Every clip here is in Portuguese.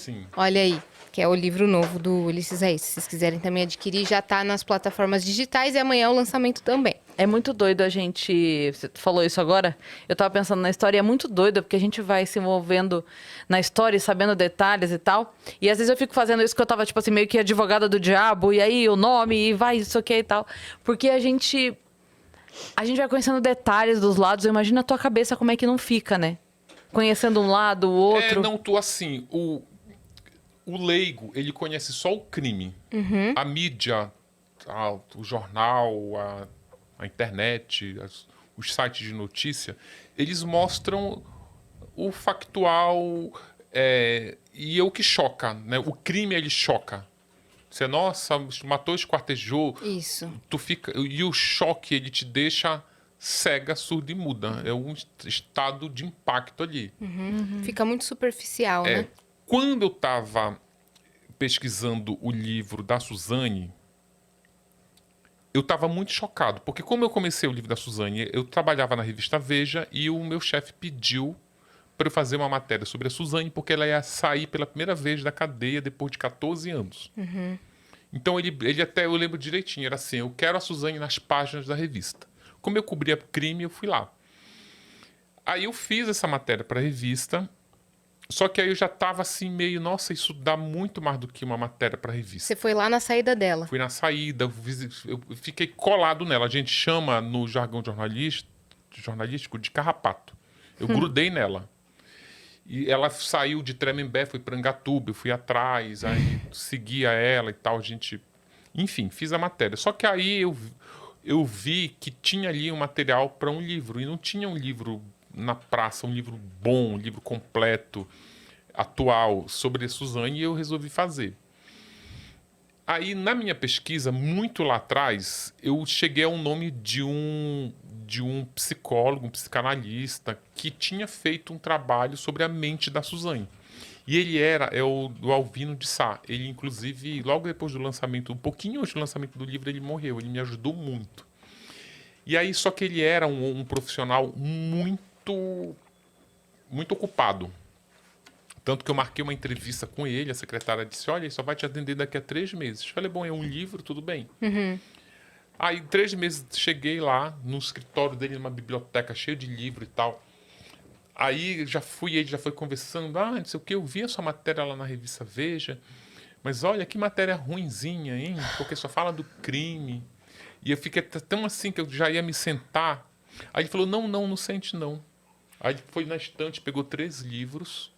Sim. Olha aí, que é o livro novo do Ulisses Reis. Se vocês quiserem também adquirir, já tá nas plataformas digitais e amanhã é o lançamento também. É muito doido a gente... Você falou isso agora? Eu tava pensando na história, é muito doido, porque a gente vai se envolvendo na história, e sabendo detalhes e tal. E às vezes eu fico fazendo isso que eu tava, tipo assim, meio que advogada do diabo, e aí o nome, e vai isso aqui e tal. Porque a gente vai conhecendo detalhes dos lados, eu imagino a tua cabeça como é que não fica, né? Conhecendo um lado, o outro. Não, tu assim, o leigo, ele conhece só o crime. A mídia, o jornal, a internet, os sites de notícia, eles mostram o factual e é o que choca, né? O crime, ele choca. Você, nossa, matou, esquartejou. Isso. Tu fica, e o choque, ele te deixa cega, surda e muda. É um estado de impacto ali. Fica muito superficial, né? Quando eu estava pesquisando o livro da Suzane, eu estava muito chocado, porque como eu comecei o livro da Suzane, eu trabalhava na revista Veja e o meu chefe pediu para eu fazer uma matéria sobre a Suzane, porque ela ia sair pela primeira vez da cadeia depois de 14 anos. Então ele até, eu lembro direitinho, era assim, eu quero a Suzane nas páginas da revista. Como eu cobria crime, eu fui lá. Aí eu fiz essa matéria para a revista, só que aí eu já estava assim meio, nossa, isso dá muito mais do que uma matéria para a revista. Você foi lá na saída dela. Fui na saída, eu fiquei colado nela. A gente chama no jargão jornalístico de carrapato. Eu grudei nela. E ela saiu de Tremembé, foi para Angatuba, eu fui atrás, aí seguia ela e tal, a gente... Enfim, fiz a matéria. Só que aí eu vi que tinha ali um material para um livro, e não tinha um livro na praça, um livro bom, um livro completo, atual, sobre a Suzane, e eu resolvi fazer. Aí, na minha pesquisa, muito lá atrás, eu cheguei ao nome de um psicólogo, um psicanalista, que tinha feito um trabalho sobre a mente da Suzane. E ele é o do Alvino de Sá. Ele, inclusive, logo depois do lançamento, um pouquinho antes do lançamento do livro, ele morreu. Ele me ajudou muito. E aí, só que ele era um profissional muito ocupado. Tanto que eu marquei uma entrevista com ele, a secretária disse, olha, ele só vai te atender daqui a 3 meses. Eu falei, bom, é um livro, tudo bem. Aí, 3 meses, cheguei lá, no escritório dele, numa biblioteca cheia de livro e tal. Aí, ele já foi conversando, não sei o que, eu vi a sua matéria lá na revista Veja, mas olha, que matéria ruinzinha, hein? Porque só fala do crime. E eu fiquei tão assim que eu já ia me sentar. Aí ele falou, não sente não. Aí ele foi na estante, pegou 3 livros...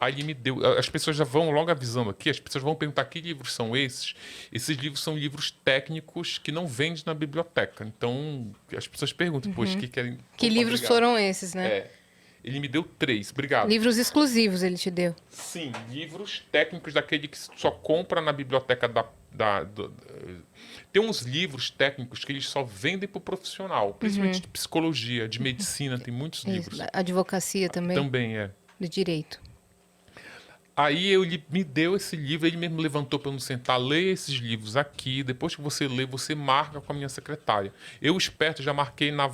Aí ele me deu... As pessoas já vão logo avisando aqui, as pessoas vão perguntar que livros são esses. Esses livros são livros técnicos que não vendem na biblioteca. Então, as pessoas perguntam, poxa, que querem... Que livros foram esses, né? Ele me deu 3, obrigado. Livros exclusivos ele te deu. Sim, livros técnicos daquele que só compra na biblioteca Tem uns livros técnicos que eles só vendem para o profissional, principalmente de psicologia, de medicina, tem muitos livros. Advocacia também? Também é. Do direito. Aí ele me deu esse livro, ele mesmo levantou para eu não sentar, leia esses livros aqui, depois que você lê, você marca com a minha secretária. Eu, esperto, já marquei na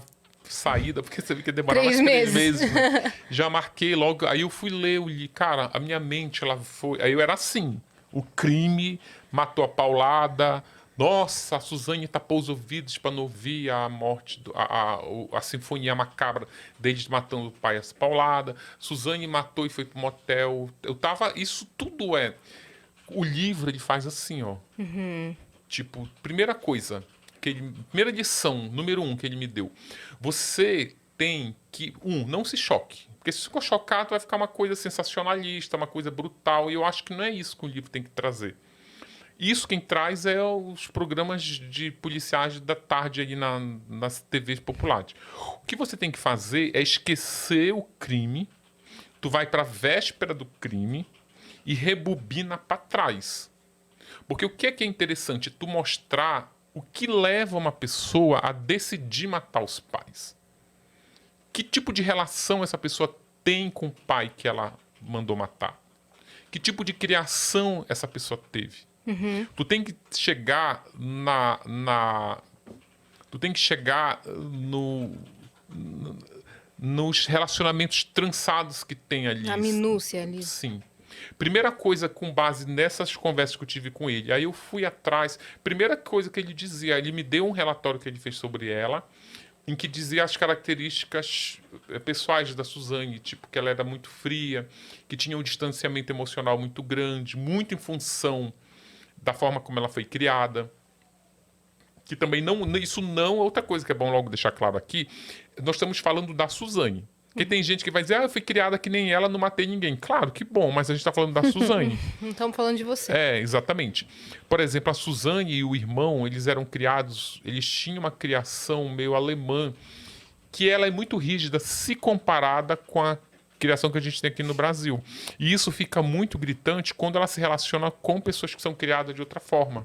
saída, porque você viu que ia demorar 3 mais 3 meses. meses. Né? Já marquei logo, aí eu fui ler, cara, a minha mente, ela foi... Aí eu era assim, o crime matou a paulada, nossa, a Suzane tapou os ouvidos para não ouvir a morte, a sinfonia macabra deles matando o pai essa paulada. Suzane matou e foi pro motel. Eu tava... Isso tudo é... O livro, ele faz assim, ó. Tipo, primeira coisa, primeira lição, número 1 que ele me deu. Você tem que... não se choque. Porque se você ficou chocado, vai ficar uma coisa sensacionalista, uma coisa brutal. E eu acho que não é isso que o livro tem que trazer. Isso quem traz é os programas de policiais da tarde aí nas TVs populares. O que você tem que fazer é esquecer o crime, tu vai para a véspera do crime e rebobina para trás. Porque o que é interessante? Tu mostrar o que leva uma pessoa a decidir matar os pais. Que tipo de relação essa pessoa tem com o pai que ela mandou matar? Que tipo de criação essa pessoa teve? Tu tem que chegar tu tem que chegar nos relacionamentos trançados que tem ali. A minúcia ali. Sim. Primeira coisa, com base nessas conversas que eu tive com ele, aí eu fui atrás. Primeira coisa que ele dizia, ele me deu um relatório que ele fez sobre ela, em que dizia as características pessoais da Suzane, tipo, que ela era muito fria, que tinha um distanciamento emocional muito grande, muito em função da forma como ela foi criada. Que também não... Isso não é outra coisa que é bom logo deixar claro aqui. Nós estamos falando da Suzane. Porque tem gente que vai dizer, eu fui criada que nem ela, não matei ninguém. Claro, que bom, mas a gente está falando da Suzane. Não estamos falando de você. É, exatamente. Por exemplo, a Suzane e o irmão, eles eram criados, eles tinham uma criação meio alemã, que ela é muito rígida se comparada com a criação que a gente tem aqui no Brasil. E isso fica muito gritante quando ela se relaciona com pessoas que são criadas de outra forma.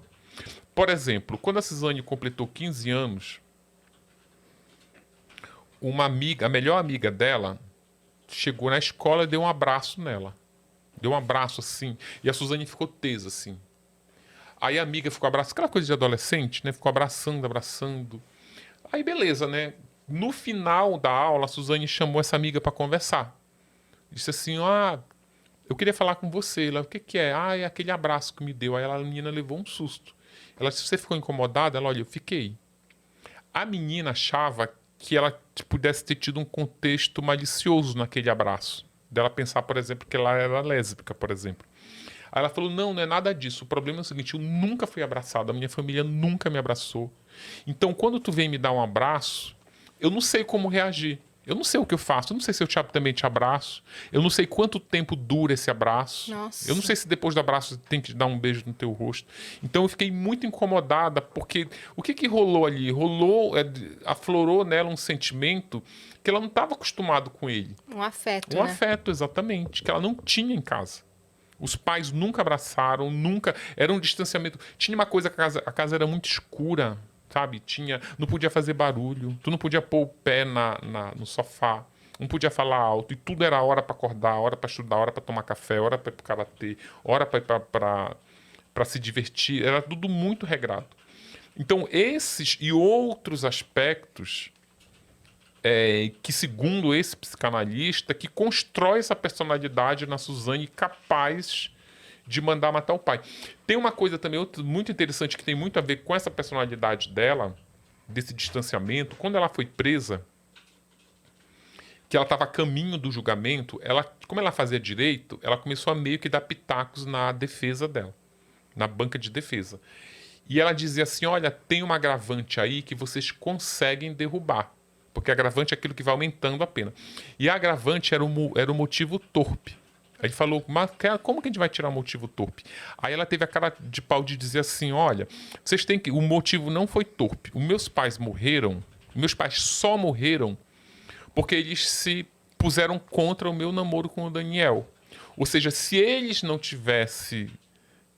Por exemplo, quando a Suzane completou 15 anos, uma amiga, a melhor amiga dela, chegou na escola e deu um abraço nela. Deu um abraço assim. E a Suzane ficou tesa assim. Aí a amiga ficou abraçando, aquela coisa de adolescente, né? Ficou abraçando, abraçando. Aí beleza, né? No final da aula, a Suzane chamou essa amiga para conversar. Disse assim, eu queria falar com você. Ela, o que que é? É aquele abraço que me deu. Aí a menina levou um susto. Ela disse, você ficou incomodada? Ela, olha, eu fiquei. A menina achava que ela pudesse ter tido um contexto malicioso naquele abraço. Dela pensar, por exemplo, que ela era lésbica, por exemplo. Aí ela falou, não é nada disso. O problema é o seguinte, eu nunca fui abraçado. A minha família nunca me abraçou. Então, quando tu vem me dar um abraço, eu não sei como reagir. Eu não sei o que eu faço. Eu não sei se eu também te abraço. Eu não sei quanto tempo dura esse abraço. Nossa. Eu não sei se depois do abraço tem que dar um beijo no teu rosto. Então eu fiquei muito incomodada, porque o que rolou ali? Aflorou nela um sentimento que ela não estava acostumada com ele. Um afeto, Um né? afeto, exatamente, que ela não tinha em casa. Os pais nunca abraçaram, nunca... Era um distanciamento. Tinha uma coisa, a casa era muito escura, sabe? Não podia fazer barulho, tu não podia pôr o pé no sofá, não podia falar alto, e tudo era hora para acordar, hora para estudar, hora para tomar café, hora para ir pro karatê, hora para se divertir, era tudo muito regrado. Então, esses e outros aspectos que, segundo esse psicanalista, que constrói essa personalidade na Suzane capaz de mandar matar o pai. Tem uma coisa também muito interessante que tem muito a ver com essa personalidade dela, desse distanciamento. Quando ela foi presa, que ela estava a caminho do julgamento, como ela fazia direito, ela começou a meio que dar pitacos na defesa dela, na banca de defesa. E ela dizia assim, olha, tem uma agravante aí que vocês conseguem derrubar, porque agravante é aquilo que vai aumentando a pena. E a agravante era o motivo torpe. Aí ele falou, mas como que a gente vai tirar o motivo torpe? Aí ela teve a cara de pau de dizer assim, olha, vocês têm que... O motivo não foi torpe. Os meus pais só morreram porque eles se puseram contra o meu namoro com o Daniel. Ou seja, se eles não tivessem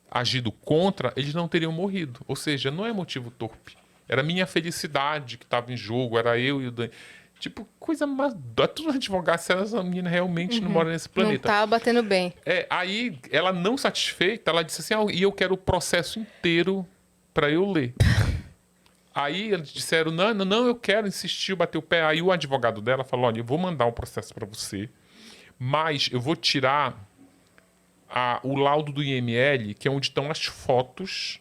agido contra, eles não teriam morrido. Ou seja, não é motivo torpe. Era a minha felicidade que estava em jogo, era eu e o Daniel. Tipo, coisa mais... Tudo advogado se essa menina realmente não mora nesse planeta. Não tá batendo bem. Aí, ela não satisfeita, ela disse assim, e eu quero o processo inteiro para eu ler. Aí eles disseram, não, eu quero, insistiu, bateu o pé. Aí o advogado dela falou, olha, eu vou mandar um processo para você, mas eu vou tirar o laudo do IML, que é onde estão as fotos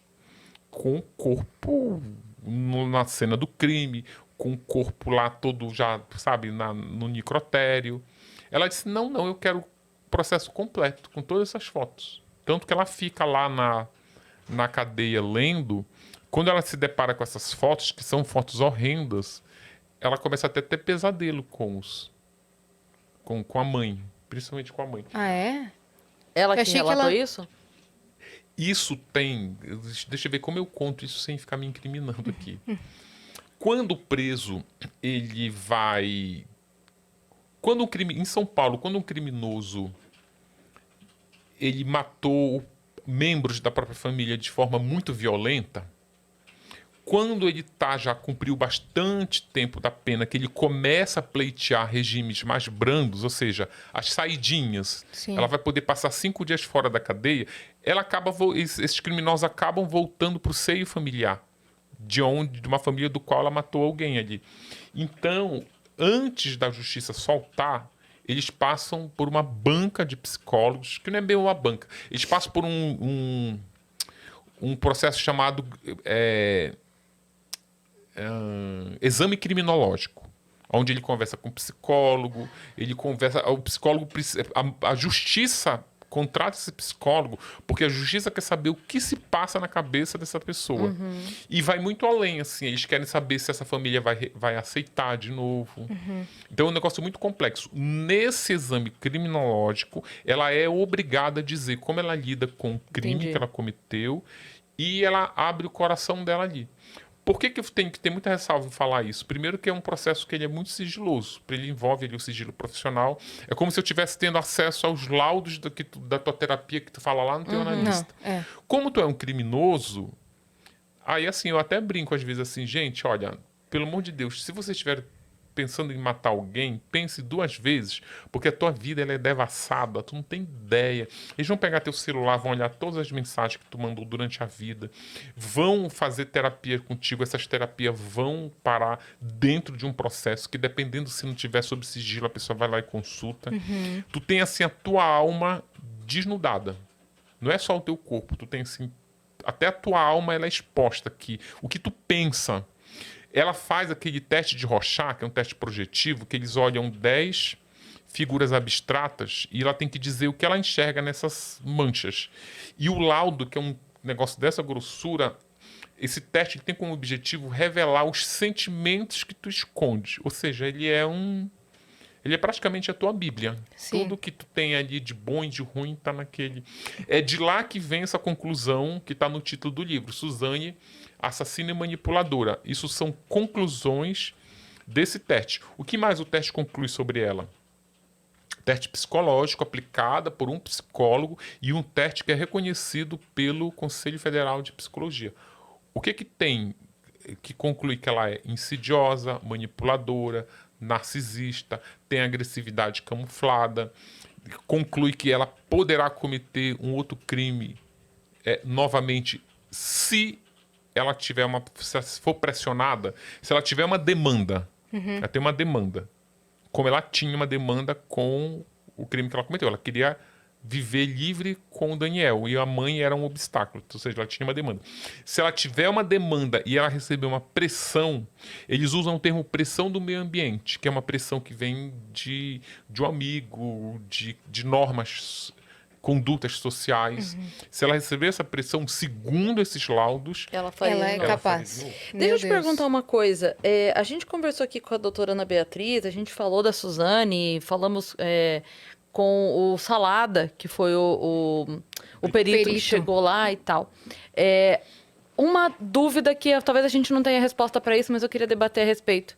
com o corpo na cena do crime, com o corpo lá todo já, sabe, no necrotério. Ela disse, não, eu quero o processo completo, com todas essas fotos. Tanto que ela fica lá na cadeia lendo. Quando ela se depara com essas fotos, que são fotos horrendas, ela começa até a ter pesadelo com a mãe, principalmente com a mãe. Ah, é? Ela Eu que achei que relatou ela- isso? Isso tem... Deixa eu ver como eu conto isso sem ficar me incriminando aqui. Quando o preso, ele vai... Em São Paulo, quando um criminoso ele matou membros da própria família de forma muito violenta, quando ele já cumpriu bastante tempo da pena, que ele começa a pleitear regimes mais brandos, ou seja, as saidinhas, Sim. ela vai poder passar 5 dias fora da cadeia, esses criminosos acabam voltando para o seio familiar, de uma família do qual ela matou alguém ali. Então, antes da justiça soltar, eles passam por uma banca de psicólogos, que não é bem uma banca, eles passam por um processo chamado exame criminológico, onde ele conversa com o psicólogo, o psicólogo, a justiça contrata esse psicólogo, porque a justiça quer saber o que se passa na cabeça dessa pessoa. E vai muito além, assim, eles querem saber se essa família vai aceitar de novo. Então é um negócio muito complexo. Nesse exame criminológico, ela é obrigada a dizer como ela lida com o crime Entendi. que ela cometeu e ela abre o coração dela ali. Por que eu tenho que ter muita ressalva em falar isso? Primeiro que é um processo que ele é muito sigiloso, ele envolve ali o sigilo profissional. É como se eu estivesse tendo acesso aos laudos da tua terapia que tu fala lá no teu analista. Não, Como tu é um criminoso, aí assim, eu até brinco às vezes assim, gente, olha, pelo amor de Deus, se você estiver pensando em matar alguém, pense 2 vezes, porque a tua vida ela é devassada, tu não tem ideia. Eles vão pegar teu celular, vão olhar todas as mensagens que tu mandou durante a vida, vão fazer terapia contigo, essas terapias vão parar dentro de um processo que, dependendo se não tiver sob sigilo, a pessoa vai lá e consulta. Tu tem assim a tua alma desnudada. Não é só o teu corpo, tu tem assim, até a tua alma ela é exposta aqui. O que tu pensa. Ela faz aquele teste de Rorschach, que é um teste projetivo, que eles olham 10 figuras abstratas e ela tem que dizer o que ela enxerga nessas manchas. E o laudo, que é um negócio dessa grossura, esse teste tem como objetivo revelar os sentimentos que tu esconde. Ou seja, ele é praticamente a tua Bíblia. Sim. Tudo que tu tem ali de bom e de ruim tá naquele. É de lá que vem essa conclusão que está no título do livro, Suzane, assassina e manipuladora. Isso são conclusões desse teste. O que mais o teste conclui sobre ela? Teste psicológico aplicado por um psicólogo e um teste que é reconhecido pelo Conselho Federal de Psicologia. O que tem que conclui que ela é insidiosa, manipuladora, narcisista, tem agressividade camuflada, conclui que ela poderá cometer um outro crime novamente se ela tiver se for pressionada, se ela tiver uma demanda, ela tem uma demanda, como ela tinha uma demanda com o crime que ela cometeu, ela queria viver livre com o Daniel e a mãe era um obstáculo, ou seja, ela tinha uma demanda. Se ela tiver uma demanda e ela receber uma pressão, eles usam o termo pressão do meio ambiente, que é uma pressão que vem de um amigo, de normas, condutas sociais. Se ela receber essa pressão, segundo esses laudos, Ela faria Ela de é novo. capaz. faria de novo. Meu Deixa eu te Deus. perguntar uma coisa. A gente conversou aqui com a doutora Ana Beatriz, a gente falou da Suzane, falamos com o Salada, que foi o perito que Perito. chegou lá e tal. Uma dúvida que talvez a gente não tenha resposta para isso, mas eu queria debater a respeito.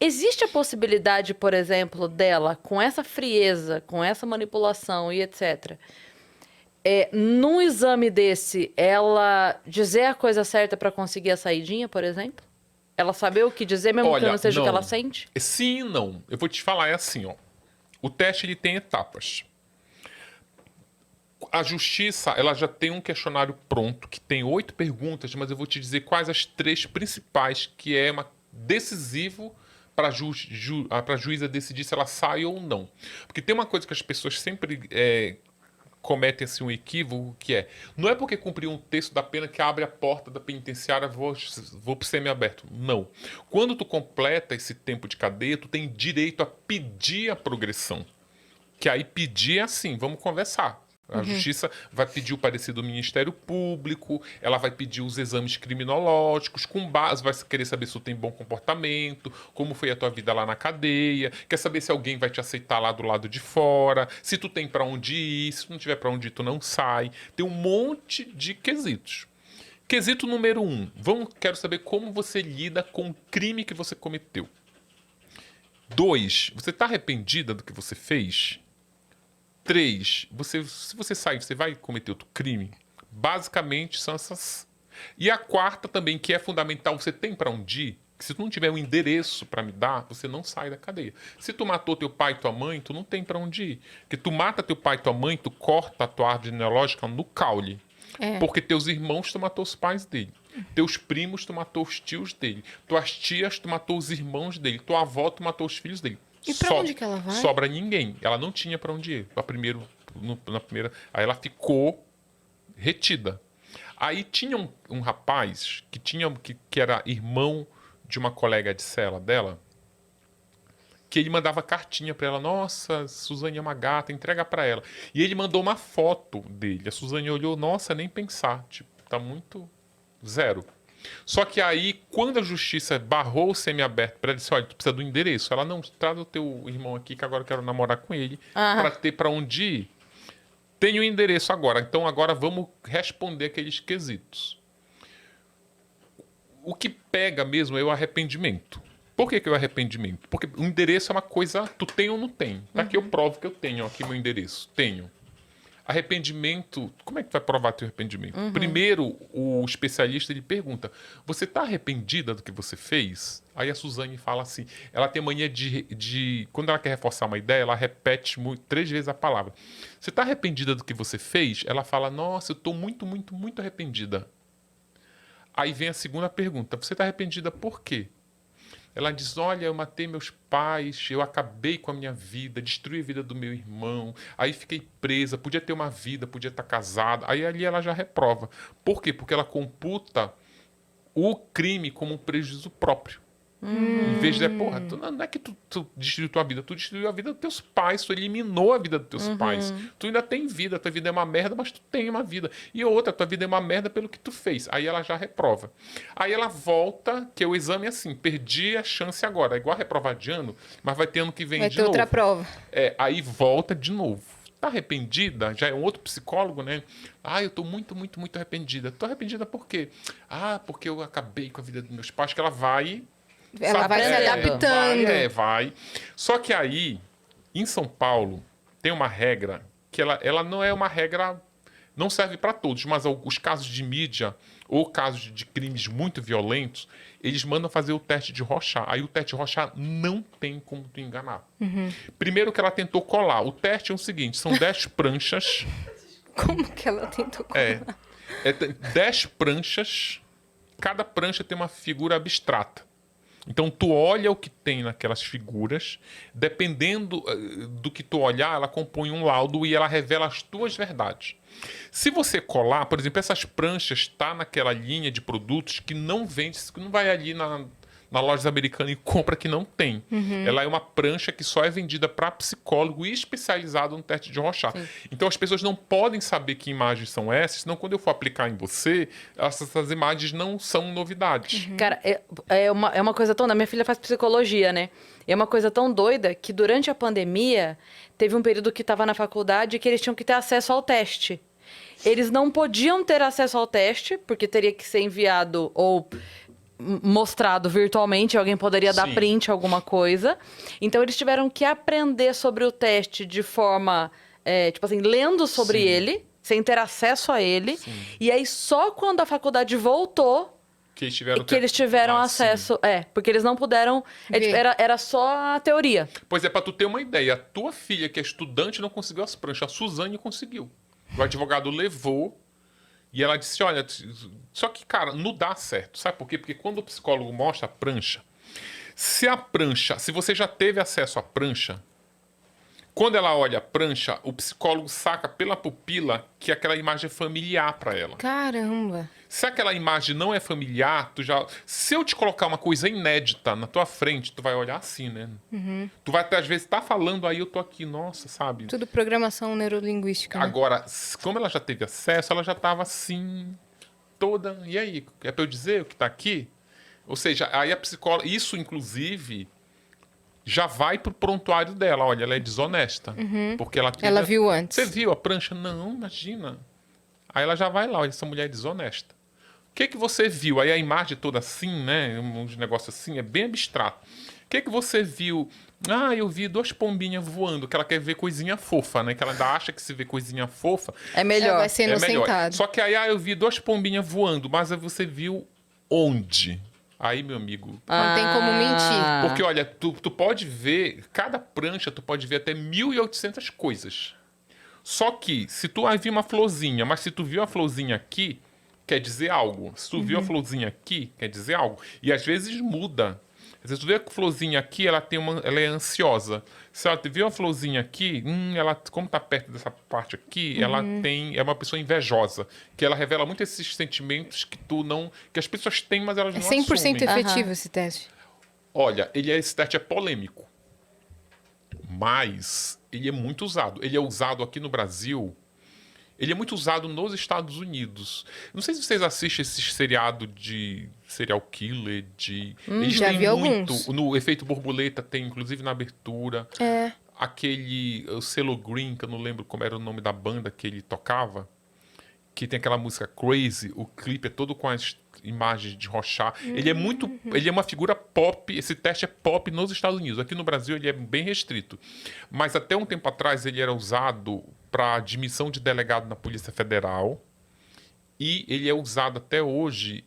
Existe a possibilidade, por exemplo, dela, com essa frieza, com essa manipulação e etc., num exame desse, ela dizer a coisa certa para conseguir a saidinha, por exemplo? Ela saber o que dizer, mesmo que Olha, não seja o que não. ela sente? Sim e não. Eu vou te falar, é assim, ó. O teste ele tem etapas. A justiça, ela já tem um questionário pronto, que tem 8 perguntas, mas eu vou te dizer quais as 3 principais, que é decisivo para a juíza decidir se ela sai ou não. Porque tem uma coisa que as pessoas sempre cometem assim, um equívoco, que não é porque cumpriu um terço da pena que abre a porta da penitenciária, vou pro semiaberto. Não. Quando tu completa esse tempo de cadeia, tu tem direito a pedir a progressão. Que aí pedir é assim, vamos conversar. A justiça vai pedir o parecer do Ministério Público, ela vai pedir os exames criminológicos, com base, vai querer saber se tu tem bom comportamento, como foi a tua vida lá na cadeia, quer saber se alguém vai te aceitar lá do lado de fora, se tu tem pra onde ir, se tu não tiver pra onde ir, tu não sai. Tem um monte de quesitos. Quesito número 1. Quero saber como você lida com o crime que você cometeu. 2. Você tá arrependida do que você fez? 3, se você sair, você vai cometer outro crime? Basicamente são essas. E a 4ª também, que é fundamental, você tem para onde ir? Que se tu não tiver um endereço para me dar, você não sai da cadeia. Se tu matou teu pai e tua mãe, tu não tem para onde ir. Porque tu mata teu pai e tua mãe, tu corta a tua árvore genealógica no caule. Porque teus irmãos, tu matou os pais dele. Teus primos, tu matou os tios dele. Tuas tias, tu matou os irmãos dele. Tua avó, tu matou os filhos dele. E pra onde que ela vai? Sobra ninguém. Ela não tinha para onde ir. Na primeira. Aí ela ficou retida. Aí tinha um rapaz que era irmão de uma colega de cela dela, que ele mandava cartinha para ela. Nossa, Suzane é uma gata, entrega para ela. E ele mandou uma foto dele. A Suzane olhou, nossa, nem pensar. Tipo, tá muito zero. Só que aí, quando a justiça barrou o semiaberto para ela, disse, olha, tu precisa do endereço. Ela, não, traz o teu irmão aqui, que agora eu quero namorar com ele, para ter para onde ir. Tenho o endereço agora, então agora vamos responder aqueles quesitos. O que pega mesmo é o arrependimento. Por que é o arrependimento? Porque o endereço é uma coisa, tu tem ou não tem. Tá aqui eu provo que eu tenho aqui meu endereço. Tenho. Arrependimento, como é que tu vai provar teu arrependimento? Primeiro, o especialista ele pergunta, você está arrependida do que você fez? Aí a Suzane fala assim, ela tem mania de quando ela quer reforçar uma ideia, ela repete 3 vezes a palavra. Você está arrependida do que você fez? Ela fala, nossa, eu estou muito, muito, muito arrependida. Aí vem a segunda pergunta, você está arrependida por quê? Ela diz, olha, eu matei meus pais, eu acabei com a minha vida, destruí a vida do meu irmão, aí fiquei presa, podia ter uma vida, podia estar casada. Aí ali ela já reprova. Por quê? Porque ela computa o crime como um prejuízo próprio. Em vez de, porra, não é que tu destruiu tua vida, tu destruiu a vida dos teus pais, tu eliminou a vida dos teus pais. Tu ainda tem vida, tua vida é uma merda, mas tu tem uma vida. E outra, tua vida é uma merda pelo que tu fez. Aí ela já reprova. Aí ela volta, que o exame é assim, perdi a chance agora. É igual a reprovar de ano, mas vai ter ano que vem Vai de ter novo. outra prova. Aí volta de novo. Tá arrependida? Já é um outro psicólogo, né? Ah, eu tô muito, muito, muito arrependida. Tô arrependida por quê? Ah, porque eu acabei com a vida dos meus pais, que ela vai... Ela vai se adaptando. Vai. Só que aí, em São Paulo, tem uma regra que ela não é uma regra, não serve para todos, mas os casos de mídia ou casos de crimes muito violentos, eles mandam fazer o teste de Rorschach. Aí o teste de Rorschach não tem como tu enganar. Primeiro que ela tentou colar. O teste é o seguinte, são 10 pranchas. Como que ela tentou colar? 10 pranchas, cada prancha tem uma figura abstrata. Então, tu olha o que tem naquelas figuras, dependendo do que tu olhar, ela compõe um laudo e ela revela as tuas verdades. Se você colar, por exemplo, essas pranchas tá naquela linha de produtos que não vende, que não vai ali na loja americana e compra que não tem. Ela é uma prancha que só é vendida para psicólogo e especializado no teste de Rorschach. Então as pessoas não podem saber que imagens são essas, senão quando eu for aplicar em você, essas imagens não são novidades. Cara, é uma coisa tão... Minha filha faz psicologia, né? É uma coisa tão doida que durante a pandemia teve um período que estava na faculdade que eles tinham que ter acesso ao teste. Eles não podiam ter acesso ao teste, porque teria que ser enviado ou mostrado virtualmente, alguém poderia dar print, alguma coisa. Então, eles tiveram que aprender sobre o teste de forma, tipo assim, lendo sobre ele, sem ter acesso a ele. E aí, só quando a faculdade voltou, que eles tiveram acesso. Porque eles não puderam... Era só a teoria. Pois é, pra tu ter uma ideia, a tua filha, que é estudante, não conseguiu as pranchas. A Suzane conseguiu. O advogado levou e ela disse, olha... Só que, cara, não dá certo. Sabe por quê? Porque quando o psicólogo mostra a prancha, se você já teve acesso à prancha, quando ela olha a prancha, o psicólogo saca pela pupila que aquela imagem é familiar para ela. Caramba! Se aquela imagem não é familiar, se eu te colocar uma coisa inédita na tua frente, tu vai olhar assim, né? Tu vai até, às vezes, estar falando, aí eu tô aqui, nossa, sabe? Tudo programação neurolinguística. Né? Agora, como ela já teve acesso, ela já tava assim, toda... E aí, é pra eu dizer o que tá aqui? Ou seja, aí a psicóloga... Isso, inclusive... já vai pro prontuário dela. Olha, ela é desonesta. Porque ela viu antes. Você viu a prancha? Não, imagina. Aí ela já vai lá, olha, essa mulher é desonesta. O que você viu? Aí a imagem toda assim, né? Um negócio assim, é bem abstrato. O que você viu? Ah, eu vi 2 pombinhas voando, que ela quer ver coisinha fofa, né? Que ela ainda acha que se vê coisinha fofa... É melhor. Vai ser inocentado. Só que aí, eu vi 2 pombinhas voando, mas aí você viu onde? Aí, meu amigo... Não tem como mentir. Porque, olha, tu pode ver... Cada prancha, tu pode ver até 1.800 coisas. Só que, se tu viu uma florzinha, mas se tu viu a florzinha aqui, quer dizer algo. Se tu viu a florzinha aqui, quer dizer algo. E, às vezes, muda. Às vezes tu vê a florzinha aqui, ela é ansiosa. Se ela vê uma florzinha aqui, ela, como tá perto dessa parte aqui, é uma pessoa invejosa. Que ela revela muito esses sentimentos que as pessoas têm, mas elas É não 100% assumem. efetivo esse teste. Olha, esse teste é polêmico. Mas ele é muito usado. Ele é usado aqui no Brasil. Ele é muito usado nos Estados Unidos. Não sei se vocês assistem esse seriado de serial killer, eles já têm vi muito. alguns. No Efeito Borboleta tem, inclusive na abertura. É. O Selo Green, que eu não lembro como era o nome da banda que ele tocava, que tem aquela música Crazy, o clipe é todo com as imagens de Rorschach. Ele é uma figura pop, esse teste é pop nos Estados Unidos. Aqui no Brasil ele é bem restrito. Mas até um tempo atrás ele era usado para admissão de delegado na Polícia Federal e ele é usado até hoje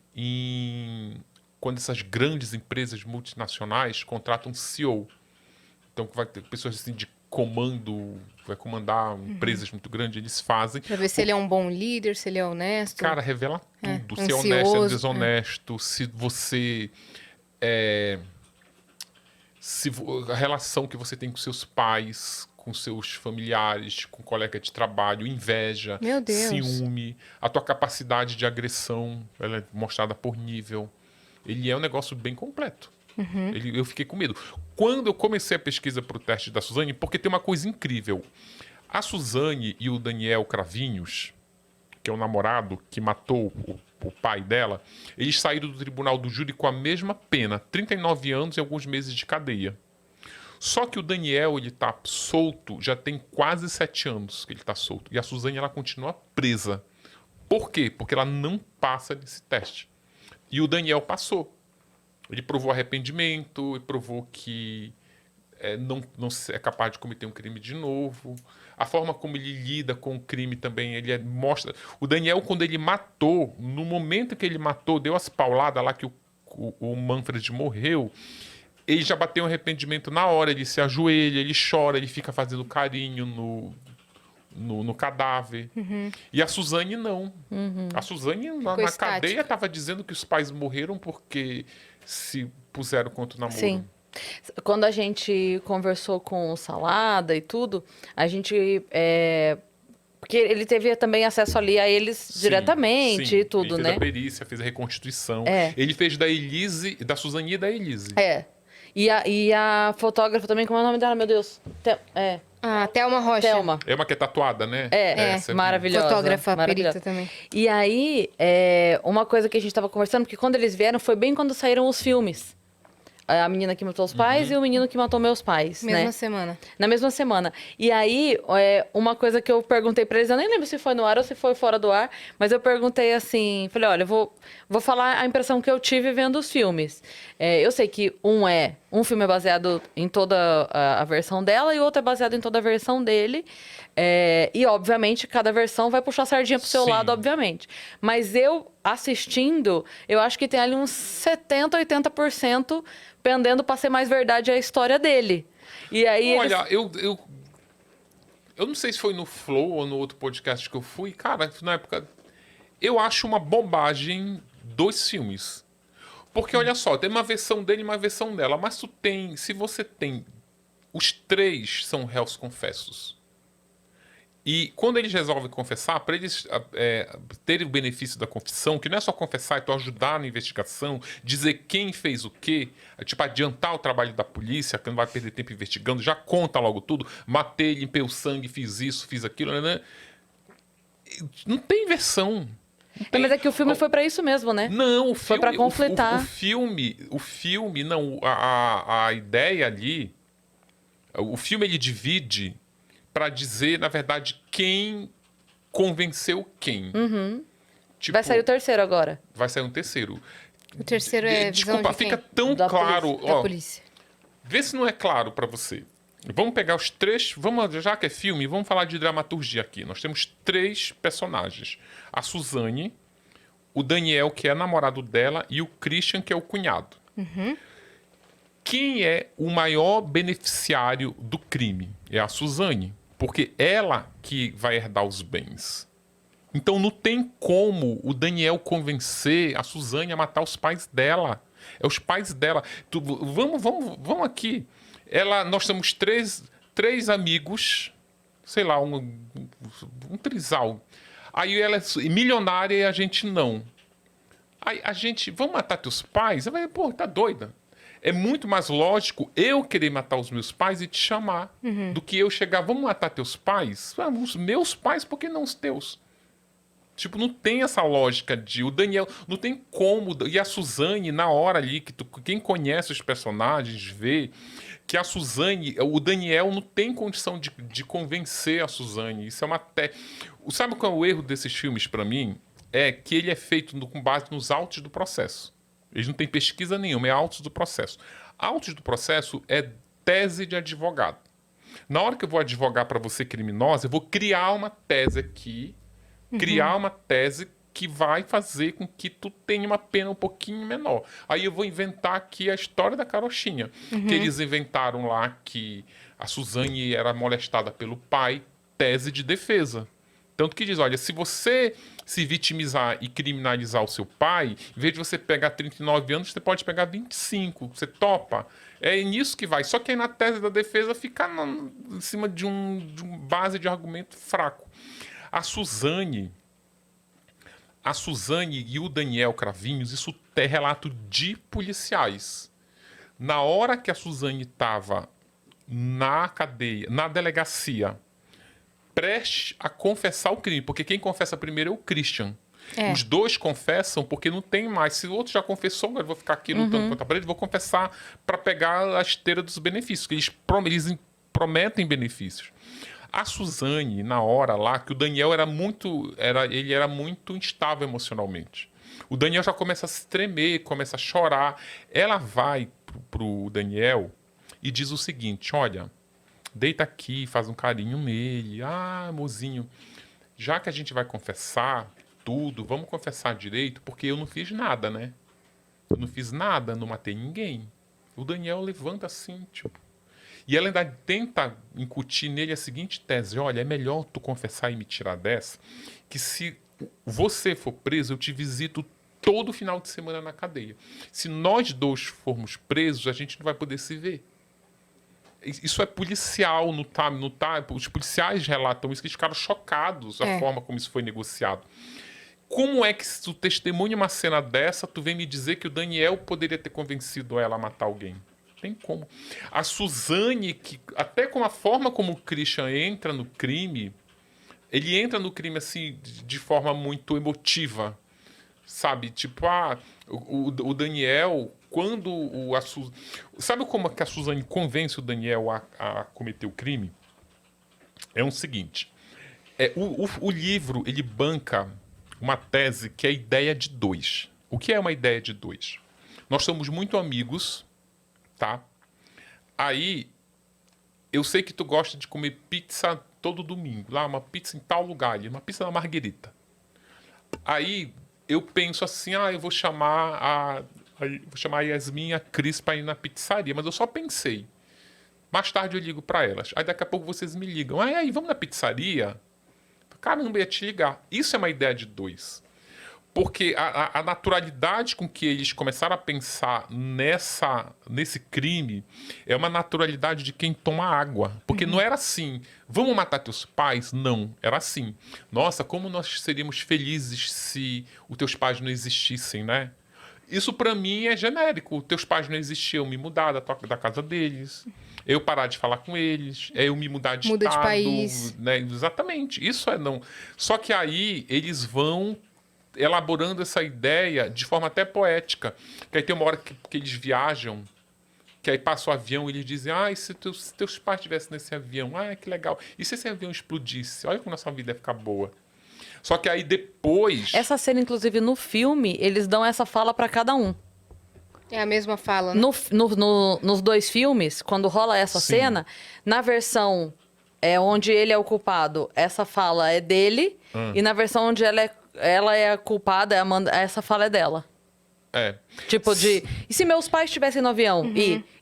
quando essas grandes empresas multinacionais contratam CEO. Então vai ter pessoas assim de comando, vai comandar empresas muito grandes, eles fazem. Pra ver se ele é um bom líder, se ele é honesto. Cara, revela tudo. Se é ansioso, honesto, se é desonesto, se você... a relação que você tem com seus pais, com seus familiares, com colega de trabalho, inveja, Meu Deus. ciúme, a tua capacidade de agressão, ela é mostrada por nível. Ele é um negócio bem completo. Eu fiquei com medo. Quando eu comecei a pesquisa para o teste da Suzane, porque tem uma coisa incrível. A Suzane e o Daniel Cravinhos, que é o namorado que matou o pai dela, eles saíram do tribunal do júri com a mesma pena, 39 anos e alguns meses de cadeia. Só que o Daniel, ele tá solto, já tem quase 7 anos que ele tá solto. E a Suzane, ela continua presa. Por quê? Porque ela não passa nesse teste. E o Daniel passou. Ele provou arrependimento, ele provou que não é capaz de cometer um crime de novo. A forma como ele lida com o crime também, mostra... O Daniel, quando ele matou, no momento que ele matou, deu as pauladas lá que o Manfred morreu, ele já bateu um arrependimento na hora, ele se ajoelha, ele chora, ele fica fazendo carinho no cadáver. E a Suzane não. A Suzane, na cadeia, estava dizendo que os pais morreram porque se puseram contra o namoro. Sim. Quando a gente conversou com o Salada e tudo, a gente... Porque ele teve também acesso ali a eles diretamente e tudo, ele né? fez a perícia, fez a reconstituição. É. Ele fez da Elise, da Suzane e da Elise. E a fotógrafa também, como é o nome dela, meu Deus? Thelma Rocha. Thelma. É uma que é tatuada, né? É, maravilhosa. Fotógrafa, maravilhosa. perita também. E aí, uma coisa que a gente tava conversando, porque quando eles vieram, foi bem quando saíram os filmes. A menina que matou os pais e o menino que matou meus pais, Mesma né? semana. Na mesma semana. E aí, uma coisa que eu perguntei pra eles, eu nem lembro se foi no ar ou se foi fora do ar, mas eu perguntei assim, falei, olha, eu vou falar a impressão que eu tive vendo os filmes. Eu sei que um filme é baseado em toda a versão dela e o outro é baseado em toda a versão dele. E, obviamente, cada versão vai puxar a sardinha pro seu Sim. lado, obviamente. Mas eu, assistindo, eu acho que tem ali uns 70%, 80% pendendo pra ser mais verdade a história dele. E aí Olha, eu não sei se foi no Flow ou no outro podcast que eu fui. Cara, na época... Eu acho uma bobagem 2 filmes. Porque, olha só, tem uma versão dele e uma versão dela. Mas se você tem... Os 3 são réus confessos. E quando eles resolvem confessar, para eles terem o benefício da confissão, que não é só confessar, é tu ajudar na investigação, dizer quem fez o quê, tipo, adiantar o trabalho da polícia, que não vai perder tempo investigando, já conta logo tudo, matei, limpei o sangue, fiz isso, fiz aquilo, né? Não tem versão. Mas é que o filme foi pra isso mesmo, né? Não, o filme... Foi pra conflitar. O filme, não, a ideia ali... O filme, ele divide... para dizer, na verdade, quem convenceu quem. Tipo, Vai sair o terceiro agora. vai sair um terceiro. O terceiro é visão Desculpa, de quem? fica tão Da claro. Da Ó, polícia. vê se não é claro para você. Vamos pegar os 3... já que é filme, vamos falar de dramaturgia aqui. Nós temos 3 personagens. A Suzane, o Daniel, que é namorado dela, e o Christian, que é o cunhado. Quem é o maior beneficiário do crime? É a Suzane. Porque ela que vai herdar os bens. Então não tem como o Daniel convencer a Suzane a matar os pais dela. É os pais dela. Vamos aqui. Nós somos três amigos, sei lá, um trisal. Aí ela é milionária e a gente não. Aí a gente, vamos matar teus pais? Ela vai, pô, tá doida. É muito mais lógico eu querer matar os meus pais e te chamar do que eu chegar, vamos matar teus pais? Ah, os meus pais, por que não os teus? Tipo, não tem essa lógica de... O Daniel, não tem como... E a Suzane, na hora ali, quem conhece os personagens, vê que a Suzane... O Daniel não tem condição de convencer a Suzane. Isso é uma... Sabe qual é o erro desses filmes, pra mim? É que ele é feito com base nos autos do processo. Eles não têm pesquisa nenhuma, é autos do processo. Autos do processo é tese de advogado. Na hora que eu vou advogar para você criminosa, eu vou criar uma tese aqui, criar uma tese que vai fazer com que tu tenha uma pena um pouquinho menor. Aí eu vou inventar aqui a história da carochinha, que eles inventaram lá que a Suzane era molestada pelo pai, tese de defesa. Tanto que diz, olha, se você se vitimizar e criminalizar o seu pai, em vez de você pegar 39 anos, você pode pegar 25. Você topa? É nisso que vai. Só que aí na tese da defesa fica em cima de um base de argumento fraco. A Suzane e o Daniel Cravinhos, isso é relato de policiais. Na hora que a Suzane estava na cadeia, na delegacia, prestes a confessar o crime, porque quem confessa primeiro é o Christian. Os dois confessam porque não tem mais. Se o outro já confessou, agora eu vou ficar aqui lutando contra a parede, vou confessar para pegar a esteira dos benefícios, que eles prometem benefícios. A Suzane, na hora lá, que o Daniel ele era muito instável emocionalmente. O Daniel já começa a se tremer, começa a chorar. Ela vai pro Daniel e diz o seguinte, olha, deita aqui, faz um carinho nele. Ah, mozinho, já que a gente vai confessar tudo, vamos confessar direito, porque eu não fiz nada, né? Eu não fiz nada, não matei ninguém. O Daniel levanta assim, tipo... E ela ainda tenta incutir nele a seguinte tese, olha, é melhor tu confessar e me tirar dessa, que se você for preso, eu te visito todo final de semana na cadeia. Se nós dois formos presos, a gente não vai poder se ver. Isso é policial, não tá. Os policiais relatam isso, que eles ficaram chocados a forma como isso foi negociado. Como é que se tu testemunha uma cena dessa, tu vem me dizer que o Daniel poderia ter convencido ela a matar alguém? Tem como. A Suzane, que até com a forma como o Christian entra no crime, ele entra no crime assim de forma muito emotiva, sabe? Tipo, o Daniel, quando sabe como que a Suzane convence o Daniel a cometer o crime? É o seguinte, o livro, ele banca uma tese que é a ideia de dois. O que é uma ideia de dois? Nós somos muito amigos, tá? Aí, eu sei que tu gosta de comer pizza todo domingo. Lá, uma pizza em tal lugar ali, uma pizza na Marguerita. Aí, eu penso assim, eu vou chamar a Yasmin e a Cris para ir na pizzaria. Mas eu só pensei. Mais tarde eu ligo para elas. Aí, daqui a pouco vocês me ligam. Aí, vamos na pizzaria? Caramba, ia te ligar. Isso é uma ideia de dois. Porque a naturalidade com que eles começaram a pensar nesse crime é uma naturalidade de quem toma água. Porque não era assim, vamos matar teus pais? Não, era assim. Nossa, como nós seríamos felizes se os teus pais não existissem, né? Isso pra mim é genérico. Teus pais não existiam, me mudar da casa deles, eu parar de falar com eles, eu me mudar de Muda estado. de país. Né? Exatamente, isso é não. Só que aí eles vão elaborando essa ideia de forma até poética. Que aí tem uma hora que eles viajam, que aí passa o avião e eles dizem, e se teus pais estivessem nesse avião? Que legal. E se esse avião explodisse? Olha como nossa vida ia ficar boa. Só que aí depois... Essa cena, inclusive, no filme, eles dão essa fala pra cada um. É a mesma fala, né? Nos dois filmes, quando rola essa cena, na versão onde ele é o culpado, essa fala é dele, e na versão onde ela é a culpada, essa fala é dela. Tipo de... E se meus pais estivessem no avião?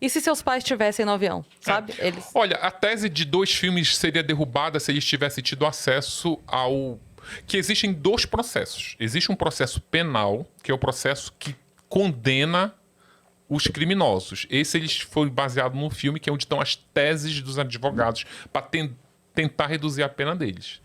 E se seus pais estivessem no avião? Sabe? Olha, a tese de dois filmes seria derrubada se eles tivessem tido acesso ao... Que existem dois processos. Existe um processo penal, que é o processo que condena os criminosos. Esse eles foi baseado num filme que é onde estão as teses dos advogados para tentar reduzir a pena deles.